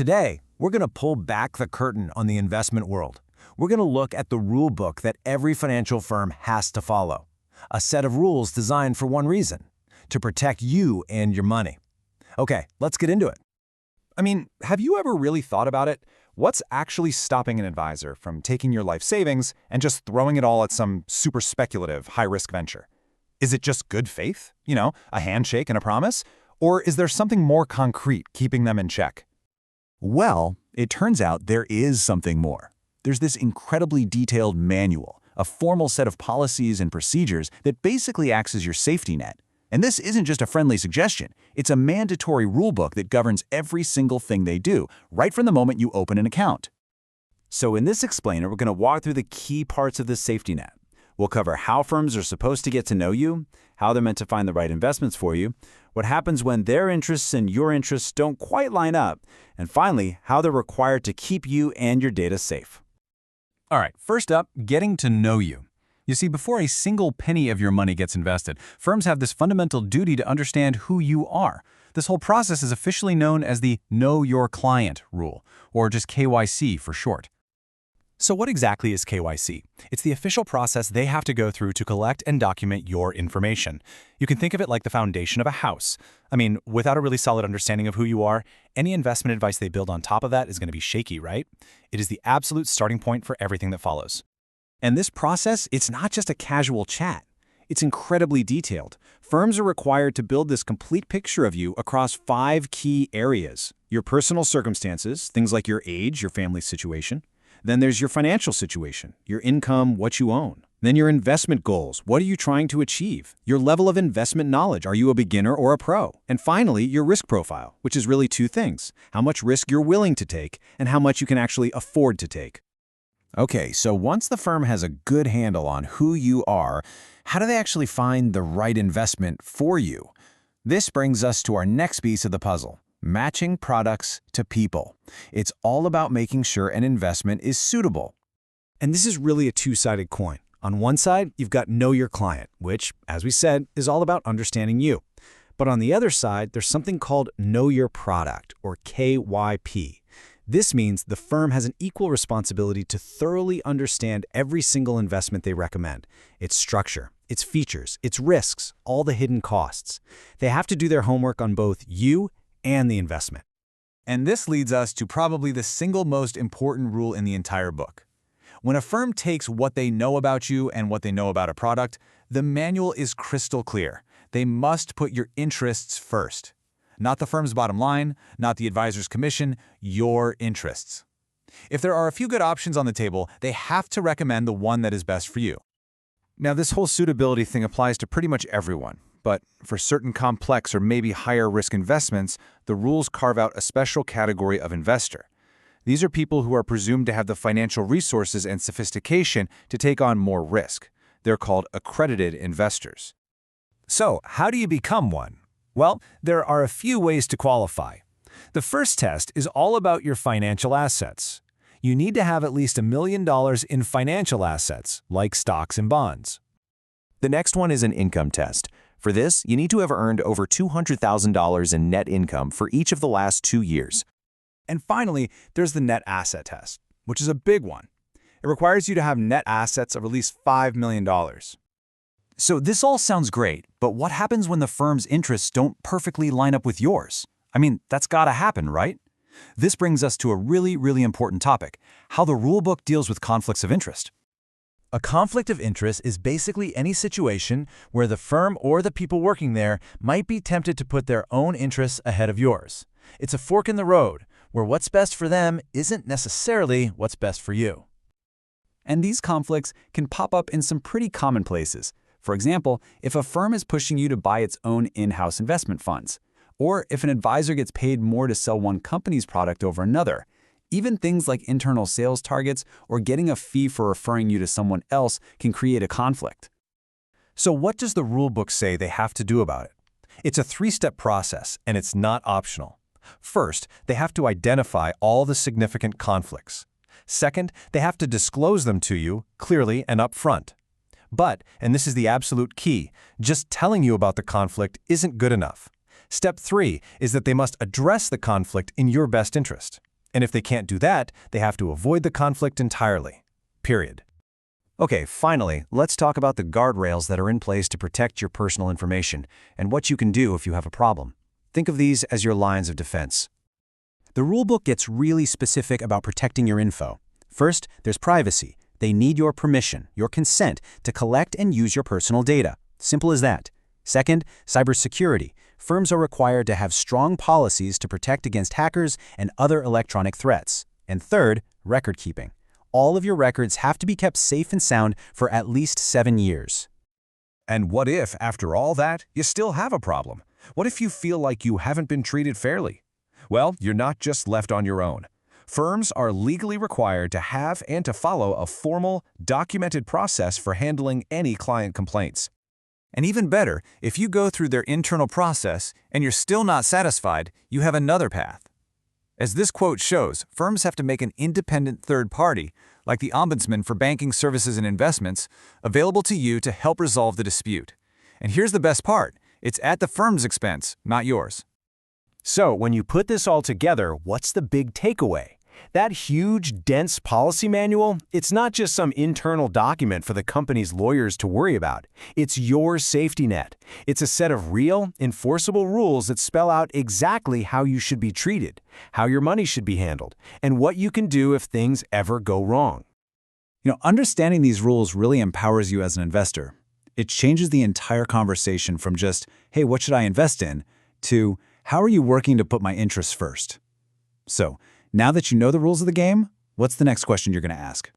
Today, we're going to pull back the curtain on the investment world. We're going to look at the rule book that every financial firm has to follow. A set of rules designed for one reason: to protect you and your money. Okay, let's get into it. I mean, have you ever really thought about it? What's actually stopping an advisor from taking your life savings and just throwing it all at some super speculative, high-risk venture? Is it just good faith? A handshake and a promise? Or is there something more concrete keeping them in check? Well, it turns out there is something more. There's this incredibly detailed manual, a formal set of policies and procedures that basically acts as your safety net. And this isn't just a friendly suggestion. It's a mandatory rulebook that governs every single thing they do, right from the moment you open an account. So in this explainer, we're going to walk through the key parts of this safety net. We'll cover how firms are supposed to get to know you, how they're meant to find the right investments for you, what happens when their interests and your interests don't quite line up, and finally, how they're required to keep you and your data safe. All right, first up, getting to know you. You see, before a single penny of your money gets invested, firms have this fundamental duty to understand who you are. This whole process is officially known as the Know Your Client rule, or just KYC for short. So what exactly is KYC? It's the official process they have to go through to collect and document your information. You can think of it like the foundation of a house. I mean, without a really solid understanding of who you are, any investment advice they build on top of that is going to be shaky, right? It is the absolute starting point for everything that follows. And this process, it's not just a casual chat. It's incredibly detailed. Firms are required to build this complete picture of you across 5 key areas: your personal circumstances, things like your age, your family situation. Then there's your financial situation, your income, what you own. Then your investment goals. What are you trying to achieve? Your level of investment knowledge. Are you a beginner or a pro? And finally, your risk profile, which is really 2 things: how much risk you're willing to take and how much you can actually afford to take. Okay, so once the firm has a good handle on who you are, how do they actually find the right investment for you? This brings us to our next piece of the puzzle: matching products to people. It's all about making sure an investment is suitable. And this is really a two-sided coin. On one side, you've got Know Your Client, which, as we said, is all about understanding you. But on the other side, there's something called Know Your Product, or KYP. This means the firm has an equal responsibility to thoroughly understand every single investment they recommend: its structure, its features, its risks, all the hidden costs. They have to do their homework on both you and the investment. And this leads us to probably the single most important rule in the entire book. When a firm takes what they know about you and what they know about a product, the manual is crystal clear. They must put your interests first. Not the firm's bottom line, not the advisor's commission, your interests. If there are a few good options on the table, they have to recommend the one that is best for you. Now, this whole suitability thing applies to pretty much everyone, but for certain complex or maybe higher risk investments, the rules carve out a special category of investor. These are people who are presumed to have the financial resources and sophistication to take on more risk. They're called accredited investors. So, how do you become one? Well, there are a few ways to qualify. The first test is all about your financial assets. You need to have at least $1 million in financial assets, like stocks and bonds. The next one is an income test. For this, you need to have earned over $200,000 in net income for each of the last 2 years. And finally, there's the net asset test, which is a big one. It requires you to have net assets of at least $5 million. So this all sounds great, but what happens when the firm's interests don't perfectly line up with yours? I mean, that's gotta happen, right? This brings us to a really important topic: how the rulebook deals with conflicts of interest. A conflict of interest is basically any situation where the firm or the people working there might be tempted to put their own interests ahead of yours. It's a fork in the road, where what's best for them isn't necessarily what's best for you. And these conflicts can pop up in some pretty common places. For example, if a firm is pushing you to buy its own in-house investment funds, or if an advisor gets paid more to sell one company's product over another. Even things like internal sales targets or getting a fee for referring you to someone else can create a conflict. So what does the rulebook say they have to do about it? It's a 3-step process, and it's not optional. First, they have to identify all the significant conflicts. Second, they have to disclose them to you clearly and upfront. But, and this is the absolute key, just telling you about the conflict isn't good enough. Step 3 is that they must address the conflict in your best interest. And if they can't do that, they have to avoid the conflict entirely. Period. Okay, finally, let's talk about the guardrails that are in place to protect your personal information and what you can do if you have a problem. Think of these as your lines of defense. The rulebook gets really specific about protecting your info. First, there's privacy. They need your permission, your consent, to collect and use your personal data. Simple as that. Second, cybersecurity. Firms are required to have strong policies to protect against hackers and other electronic threats. And third, record keeping. All of your records have to be kept safe and sound for at least 7 years. And what if, after all that, you still have a problem? What if you feel like you haven't been treated fairly? Well, you're not just left on your own. Firms are legally required to have and to follow a formal, documented process for handling any client complaints. And even better, if you go through their internal process and you're still not satisfied, you have another path. As this quote shows, firms have to make an independent third party, like the Ombudsman for Banking Services and Investments, available to you to help resolve the dispute. And here's the best part. It's at the firm's expense, not yours. So, when you put this all together, what's the big takeaway? That huge, dense policy manual, it's not just some internal document for the company's lawyers to worry about. It's your safety net. It's a set of real, enforceable rules that spell out exactly how you should be treated, how your money should be handled, and what you can do if things ever go wrong. Understanding these rules really empowers you as an investor. It changes the entire conversation from just, hey, what should I invest in, to how are you working to put my interests first? So, now that you know the rules of the game, what's the next question you're going to ask?